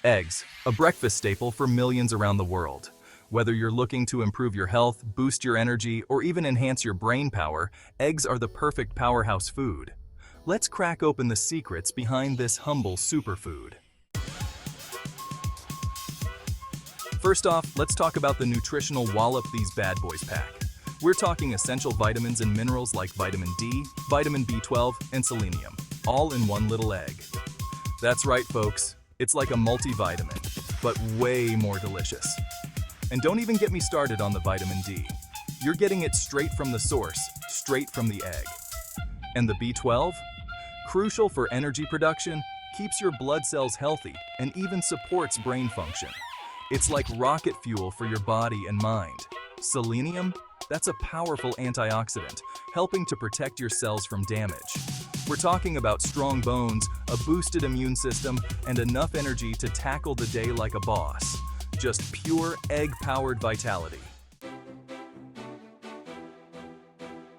Eggs, a breakfast staple for millions around the world. Whether you're looking to improve your health, boost your energy, or even enhance your brain power, eggs are the perfect powerhouse food. Let's crack open the secrets behind this humble superfood. First off, let's talk about the nutritional wallop these bad boys pack. We're talking essential vitamins and minerals like vitamin D, vitamin B12, and selenium, all in one little egg. That's right, folks. It's like a multivitamin, but way more delicious. And don't even get me started on the vitamin D. You're getting it straight from the source, straight from the egg. And the B12? Crucial for energy production, keeps your blood cells healthy, and even supports brain function. It's like rocket fuel for your body and mind. Selenium? That's a powerful antioxidant, helping to protect your cells from damage. We're talking about strong bones, a boosted immune system, and enough energy to tackle the day like a boss. Just pure egg-powered vitality.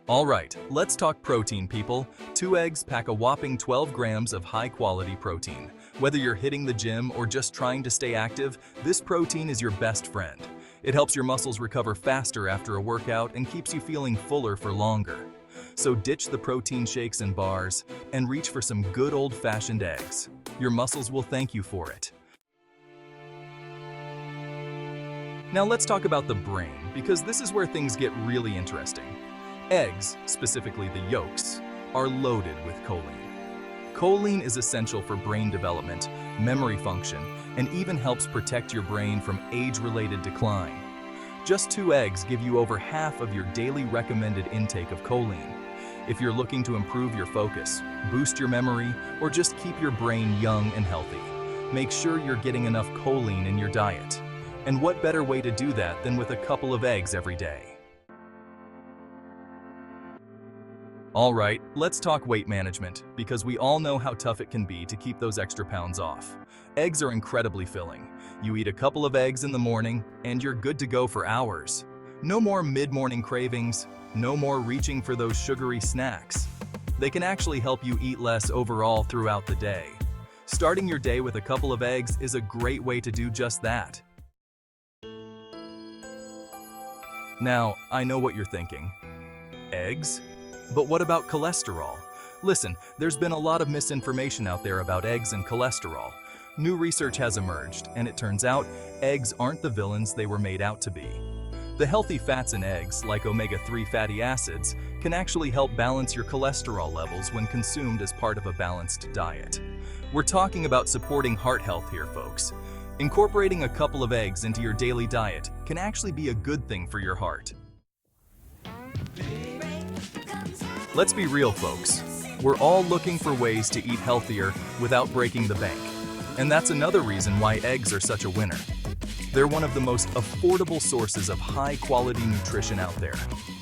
All right, let's talk protein, people. 2 eggs pack a whopping 12 grams of high-quality protein. Whether you're hitting the gym or just trying to stay active, this protein is your best friend. It helps your muscles recover faster after a workout and keeps you feeling fuller for longer. So ditch the protein shakes and bars and reach for some good old-fashioned eggs. Your muscles will thank you for it. Now let's talk about the brain, because this is where things get really interesting. Eggs, specifically the yolks, are loaded with choline. Choline is essential for brain development, memory function, and even helps protect your brain from age-related decline. Just 2 eggs give you over half of your daily recommended intake of choline. If you're looking to improve your focus, boost your memory, or just keep your brain young and healthy, make sure you're getting enough choline in your diet. And what better way to do that than with a couple of eggs every day? All right, let's talk weight management, because we all know how tough it can be to keep those extra pounds off. Eggs are incredibly filling. You eat a couple of eggs in the morning, and you're good to go for hours. No more mid-morning cravings, no more reaching for those sugary snacks. They can actually help you eat less overall throughout the day. Starting your day with a couple of eggs is a great way to do just that. Now, I know what you're thinking. Eggs? But what about cholesterol? Listen, there's been a lot of misinformation out there about eggs and cholesterol. New research has emerged, and it turns out eggs aren't the villains they were made out to be. The healthy fats in eggs, like omega-3 fatty acids, can actually help balance your cholesterol levels when consumed as part of a balanced diet. We're talking about supporting heart health here, folks. Incorporating a couple of eggs into your daily diet can actually be a good thing for your heart. Let's be real, folks. We're all looking for ways to eat healthier without breaking the bank. And that's another reason why eggs are such a winner. They're one of the most affordable sources of high-quality nutrition out there.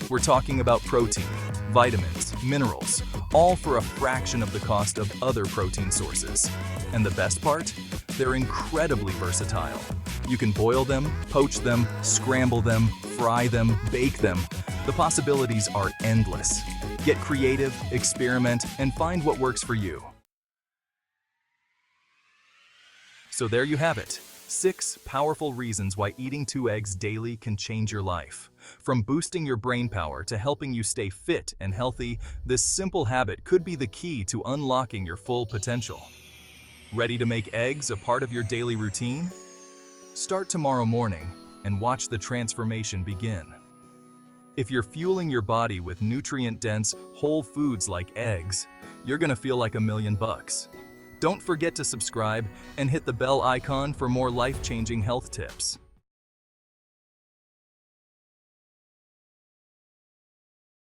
We're talking about protein, vitamins, minerals, all for a fraction of the cost of other protein sources. And the best part? They're incredibly versatile. You can boil them, poach them, scramble them, fry them, bake them. The possibilities are endless. Get creative, experiment, and find what works for you. So there you have it. 6 powerful reasons why eating 2 eggs daily can change your life. From boosting your brain power to helping you stay fit and healthy, this simple habit could be the key to unlocking your full potential. Ready to make eggs a part of your daily routine? Start tomorrow morning and watch the transformation begin. If you're fueling your body with nutrient-dense, whole foods like eggs, you're gonna feel like $1,000,000. Don't forget to subscribe and hit the bell icon for more life-changing health tips.